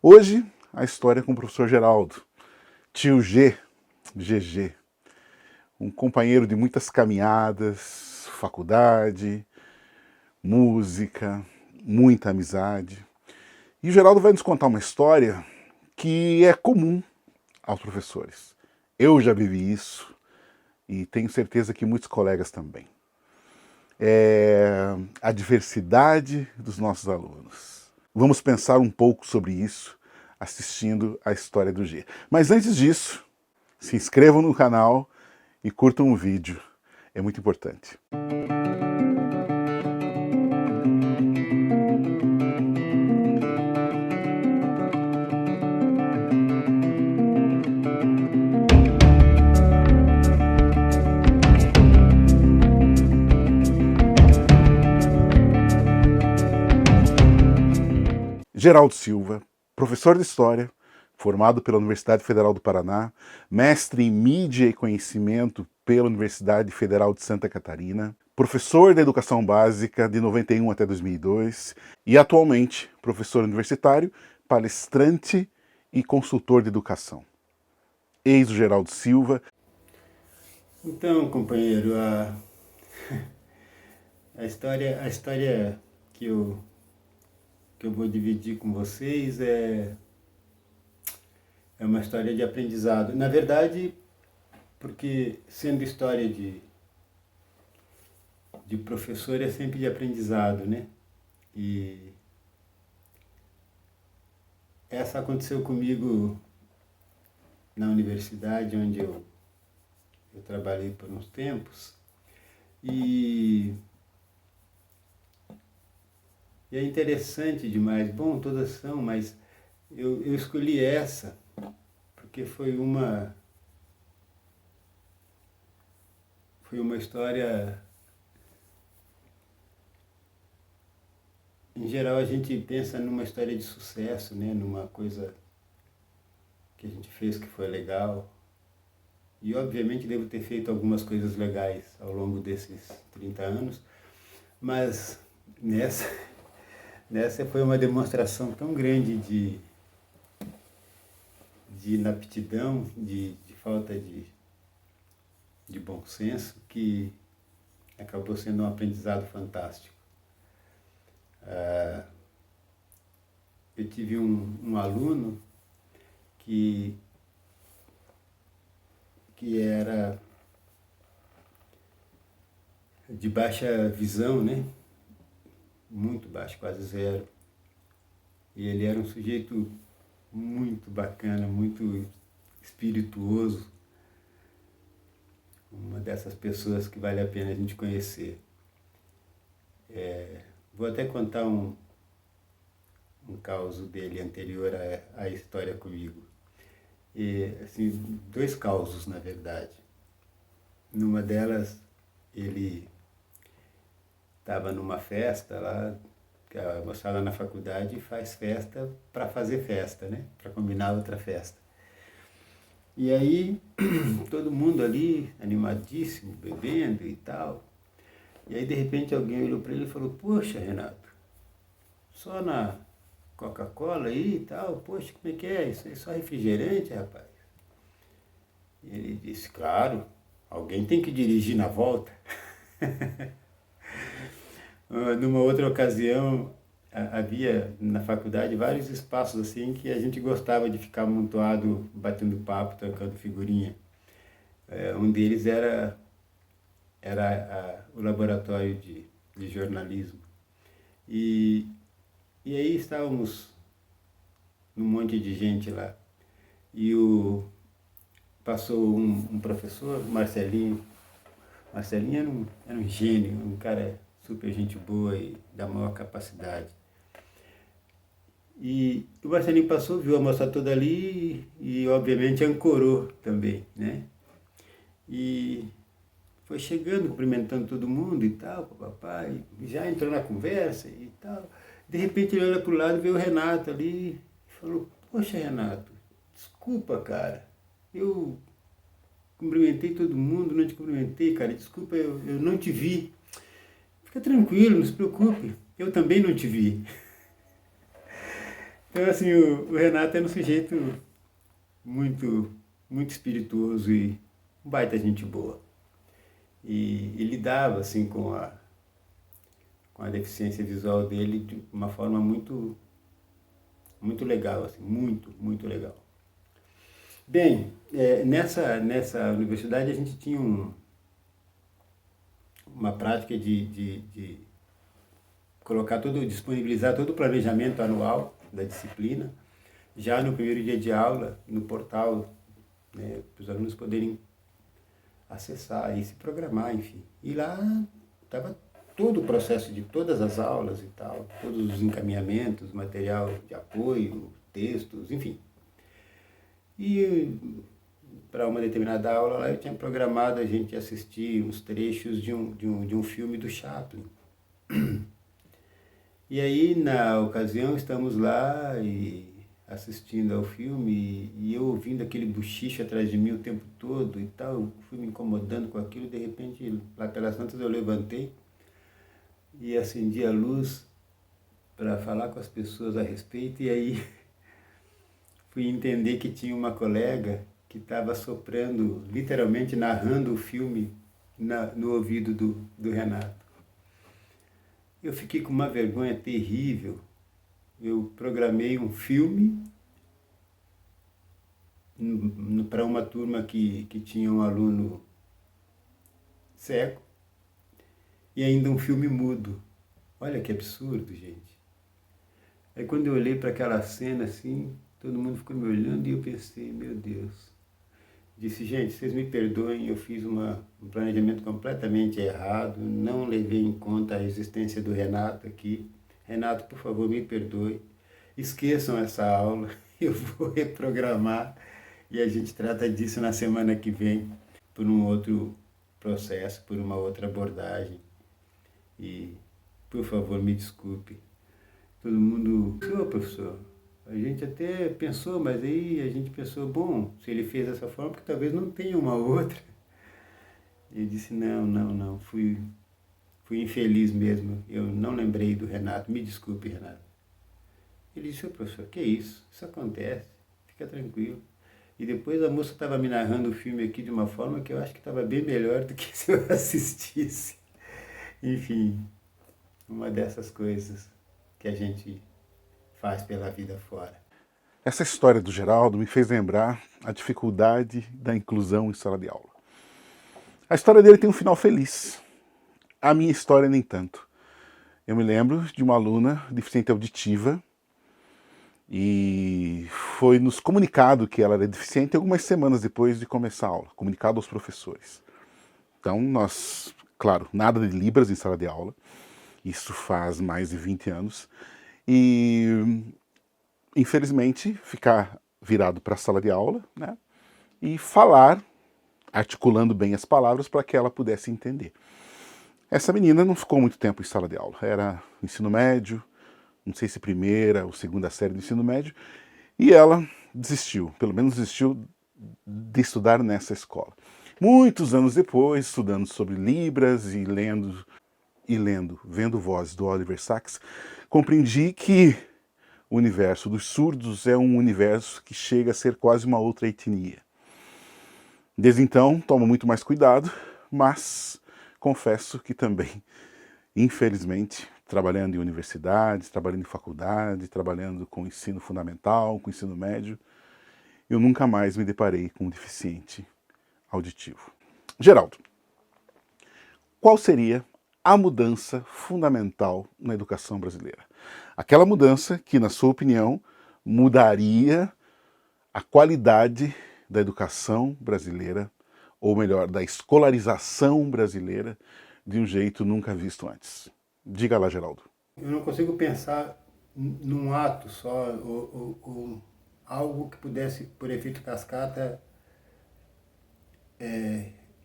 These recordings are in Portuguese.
Hoje, a história é com o professor Geraldo, tio G, GG, um companheiro de muitas caminhadas, faculdade, música, muita amizade. E o Geraldo vai nos contar uma história que é comum aos professores. Eu já vivi isso e tenho certeza que muitos colegas também. É a diversidade dos nossos alunos. Vamos pensar um pouco sobre isso assistindo a história do G. Mas antes disso, se inscrevam no canal e curtam o vídeo. É muito importante. Geraldo Silva, professor de História, formado pela Universidade Federal do Paraná, mestre em Mídia e Conhecimento pela Universidade Federal de Santa Catarina, professor da Educação Básica de 91 até 2002 e atualmente professor universitário, palestrante e consultor de educação. Eis o Geraldo Silva. Então, companheiro, a história que eu vou dividir com vocês é uma história de aprendizado. Na verdade, porque sendo história de professor é sempre de aprendizado, né? E essa aconteceu comigo na universidade, onde eu trabalhei por uns tempos. E é interessante demais. Bom, todas são, mas eu escolhi essa porque foi uma história. Em geral, a gente pensa numa história de sucesso, né? Numa coisa que a gente fez que foi legal. E, obviamente, devo ter feito algumas coisas legais ao longo desses 30 anos, mas nessa foi uma demonstração tão grande de inaptidão, de falta de bom senso, que acabou sendo um aprendizado fantástico. Eu tive um aluno que era de baixa visão, né? Muito baixo, quase zero. E ele era um sujeito muito bacana, muito espirituoso. Uma dessas pessoas que vale a pena a gente conhecer. Vou até contar um caos dele anterior à história comigo. E, assim, 2 causos, na verdade. Numa delas, ele estava numa festa lá, que a moçada na faculdade faz festa para fazer festa, né? Para combinar outra festa. E aí, todo mundo ali, animadíssimo, bebendo e tal. E aí, de repente, alguém olhou para ele e falou: "Poxa, Renato, só na Coca-Cola aí e tal, poxa, como é que é? Isso aí é só refrigerante, rapaz?" E ele disse: "Claro, alguém tem que dirigir na volta." Numa outra ocasião, havia na faculdade vários espaços assim que a gente gostava de ficar amontoado, batendo papo, trocando figurinha. Um deles era o laboratório de jornalismo. E aí estávamos num monte de gente lá. E passou um professor, Marcelinho. Marcelinho era um gênio, um cara super gente boa e da maior capacidade. E o Marcelinho passou, viu a moça toda ali e obviamente ancorou também, né? E foi chegando, cumprimentando todo mundo e tal, papai, já entrou na conversa e tal. De repente ele olha para o lado e vê o Renato ali e falou: "Poxa, Renato, desculpa, cara, eu cumprimentei todo mundo, não te cumprimentei, cara, desculpa, eu não te vi." "Fica tranquilo, não se preocupe, eu também não te vi." Então, assim, o Renato era um sujeito muito, muito espirituoso e um baita gente boa. E lidava, assim, com a deficiência visual dele de uma forma muito, muito legal, assim, muito, muito legal. Bem, nessa universidade a gente tinha uma prática de colocar disponibilizar todo o planejamento anual da disciplina, já no primeiro dia de aula, no portal, né, para os alunos poderem acessar e se programar, enfim. E lá estava todo o processo de todas as aulas e tal, todos os encaminhamentos, material de apoio, textos, enfim. E para uma determinada aula lá eu tinha programado a gente assistir uns trechos de um filme do Chaplin. E aí, na ocasião, estamos lá e assistindo ao filme e eu ouvindo aquele bochicho atrás de mim o tempo todo e tal, eu fui me incomodando com aquilo, de repente, lá pelas tantas eu levantei e acendi a luz para falar com as pessoas a respeito e aí fui entender que tinha uma colega que estava soprando, literalmente narrando o filme no ouvido do Renato. Eu fiquei com uma vergonha terrível. Eu programei um filme para uma turma que tinha um aluno cego e ainda um filme mudo. Olha que absurdo, gente. Aí quando eu olhei para aquela cena assim, todo mundo ficou me olhando e eu pensei, meu Deus. Disse, gente, vocês me perdoem, eu fiz um planejamento completamente errado, não levei em conta a existência do Renato aqui. Renato, por favor, me perdoe. Esqueçam essa aula, eu vou reprogramar e a gente trata disso na semana que vem, por um outro processo, por uma outra abordagem. E, por favor, me desculpe. Todo mundo, professor, a gente até pensou, mas aí a gente pensou, bom, se ele fez dessa forma, porque talvez não tenha uma outra. E eu disse, não, fui infeliz mesmo, eu não lembrei do Renato, me desculpe, Renato. Ele disse, professor, que isso acontece, fica tranquilo. E depois a moça estava me narrando o filme aqui de uma forma que eu acho que estava bem melhor do que se eu assistisse. Enfim, uma dessas coisas que a gente faz pela vida fora. Essa história do Geraldo me fez lembrar a dificuldade da inclusão em sala de aula. A história dele tem um final feliz. A minha história nem tanto. Eu me lembro de uma aluna deficiente auditiva e foi nos comunicado que ela era deficiente algumas semanas depois de começar a aula, comunicado aos professores. Então nós, claro, nada de Libras em sala de aula, isso faz mais de 20 anos, e infelizmente ficar virado para a sala de aula, né, e falar, articulando bem as palavras para que ela pudesse entender. Essa menina não ficou muito tempo em sala de aula, era ensino médio, não sei se primeira ou segunda série do ensino médio, e ela desistiu, pelo menos desistiu de estudar nessa escola. Muitos anos depois, estudando sobre Libras e vendo Vozes do Oliver Sacks, compreendi que o universo dos surdos é um universo que chega a ser quase uma outra etnia. Desde então, tomo muito mais cuidado, mas confesso que também, infelizmente, trabalhando em universidades, trabalhando em faculdade, trabalhando com ensino fundamental, com ensino médio, eu nunca mais me deparei com um deficiente auditivo. Geraldo, qual seria a mudança fundamental na educação brasileira? Aquela mudança que, na sua opinião, mudaria a qualidade da educação brasileira, ou melhor, da escolarização brasileira, de um jeito nunca visto antes. Diga lá, Geraldo. Eu não consigo pensar num ato só, ou algo que pudesse, por efeito cascata,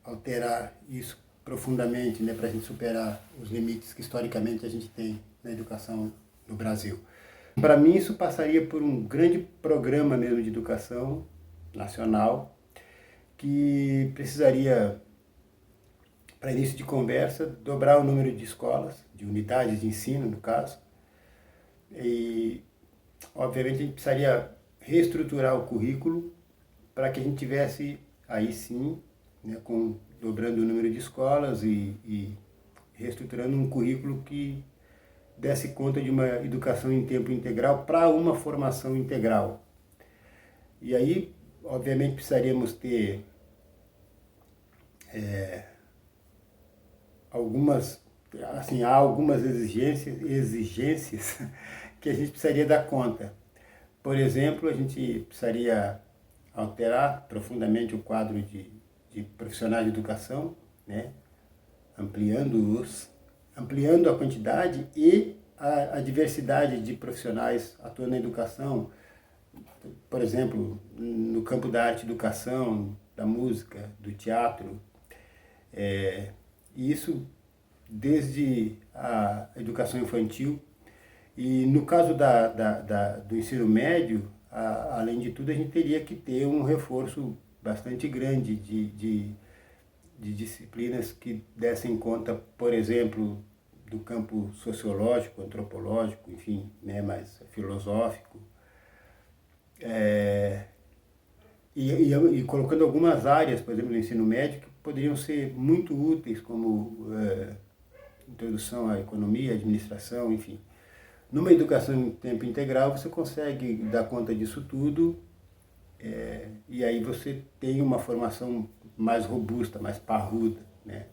alterar isso profundamente, né, para a gente superar os limites que historicamente a gente tem na educação no Brasil. Para mim isso passaria por um grande programa mesmo de educação nacional que precisaria, para início de conversa, dobrar o número de escolas, de unidades de ensino no caso, e obviamente, a gente precisaria reestruturar o currículo para que a gente tivesse, aí sim, né, dobrando o número de escolas e reestruturando um currículo que desse conta de uma educação em tempo integral para uma formação integral. E aí, obviamente, precisaríamos ter algumas, assim, há algumas exigências que a gente precisaria dar conta. Por exemplo, a gente precisaria alterar profundamente o quadro de profissionais de educação, né? Ampliando a quantidade e a diversidade de profissionais atuando na educação, por exemplo, no campo da arte e educação, da música, do teatro. E isso desde a educação infantil. E no caso do ensino médio, além de tudo, a gente teria que ter um reforço bastante grande de disciplinas que dessem conta, por exemplo, do campo sociológico, antropológico, enfim, né, mais filosófico. E colocando algumas áreas, por exemplo, no ensino médio, que poderiam ser muito úteis, como introdução à economia, administração, enfim. Numa educação em tempo integral, você consegue dar conta disso tudo, e aí você tem uma formação mais robusta, mais parruda, né?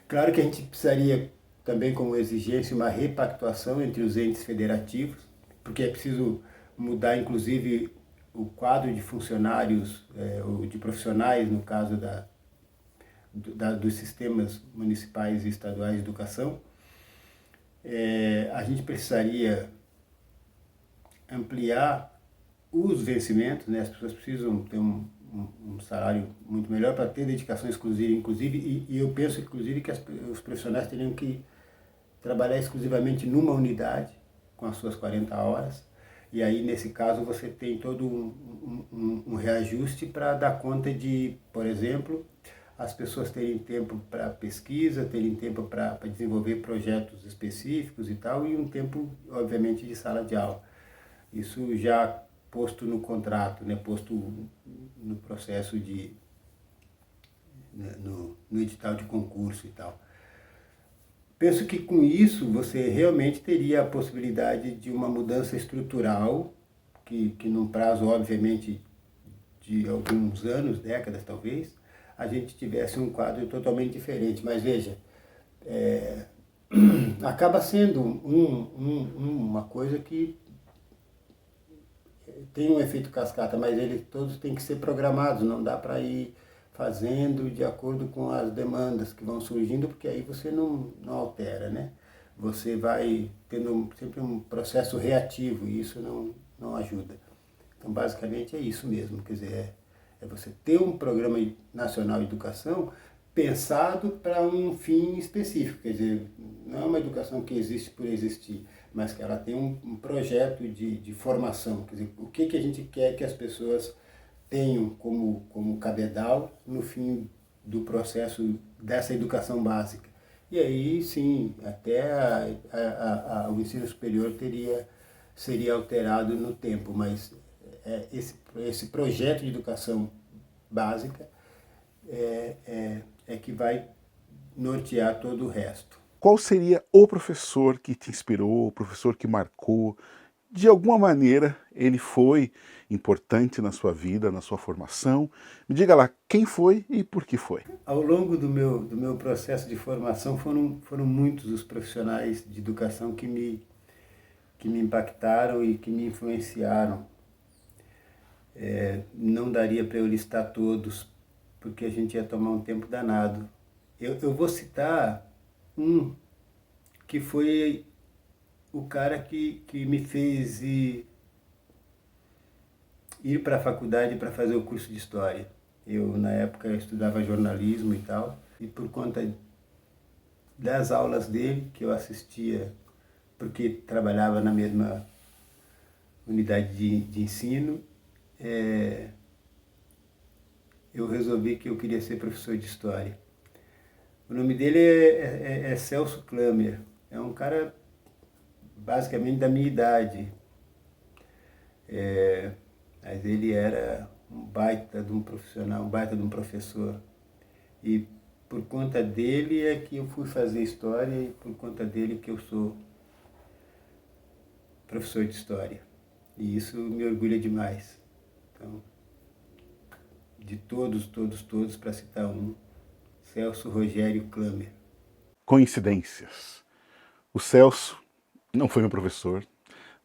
Claro que a gente precisaria também, como exigência, uma repactuação entre os entes federativos, porque é preciso mudar, inclusive, o quadro de funcionários, ou de profissionais, no caso dos sistemas municipais e estaduais de educação. A gente precisaria ampliar os vencimentos, né? As pessoas precisam ter um salário muito melhor para ter dedicação exclusiva, inclusive, e eu penso, inclusive, que os profissionais teriam que trabalhar exclusivamente numa unidade, com as suas 40 horas, e aí, nesse caso, você tem todo um reajuste para dar conta de, por exemplo, as pessoas terem tempo para pesquisa, terem tempo para desenvolver projetos específicos e tal, e um tempo, obviamente, de sala de aula. Isso já posto no contrato, né, posto no processo no edital de concurso e tal. Penso que com isso você realmente teria a possibilidade de uma mudança estrutural, que num prazo, obviamente, de alguns anos, décadas talvez, a gente tivesse um quadro totalmente diferente. Mas veja, acaba sendo uma coisa que tem um efeito cascata, mas eles todos têm que ser programados, não dá para ir fazendo de acordo com as demandas que vão surgindo, porque aí você não altera, né? Você vai tendo sempre um processo reativo e isso não ajuda. Então, basicamente, é isso mesmo, quer dizer, é você ter um programa nacional de educação pensado para um fim específico, quer dizer, não é uma educação que existe por existir, mas que ela tem um projeto de formação, quer dizer, o que a gente quer que as pessoas tenham como cabedal no fim do processo dessa educação básica. E aí, sim, até o ensino superior seria alterado no tempo, mas esse projeto de educação básica é que vai nortear todo o resto. Qual seria o professor que te inspirou, o professor que marcou? De alguma maneira ele foi importante na sua vida, na sua formação? Me diga lá, quem foi e por que foi? Ao longo do meu processo de formação foram muitos os profissionais de educação que me impactaram e que me influenciaram. Não daria para eu listar todos, porque a gente ia tomar um tempo danado. Eu vou citar um que foi o cara que me fez ir para a faculdade para fazer o curso de História. Eu, na época, estudava jornalismo e tal, e por conta das aulas dele, que eu assistia, porque trabalhava na mesma unidade de ensino, eu resolvi que eu queria ser professor de História. O nome dele é Celso Klammer. É um cara basicamente da minha idade. Mas ele era um baita de um profissional, um baita de um professor. E por conta dele é que eu fui fazer história e por conta dele que eu sou professor de história. E isso me orgulha demais. Então, de todos, para citar um, Celso Rogério Klamer. Coincidências. O Celso não foi meu professor,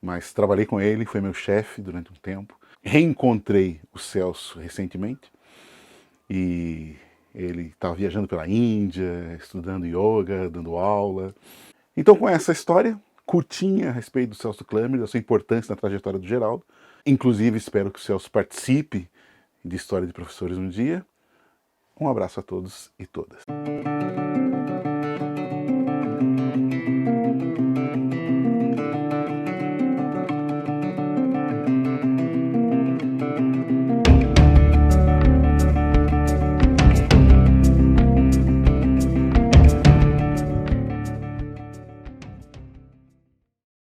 mas trabalhei com ele, foi meu chefe durante um tempo. Reencontrei o Celso recentemente e ele estava viajando pela Índia, estudando yoga, dando aula. Então, com essa história curtinha a respeito do Celso Klamer, da sua importância na trajetória do Geraldo, inclusive espero que o Celso participe de História de Professores um dia. Um abraço a todos e todas.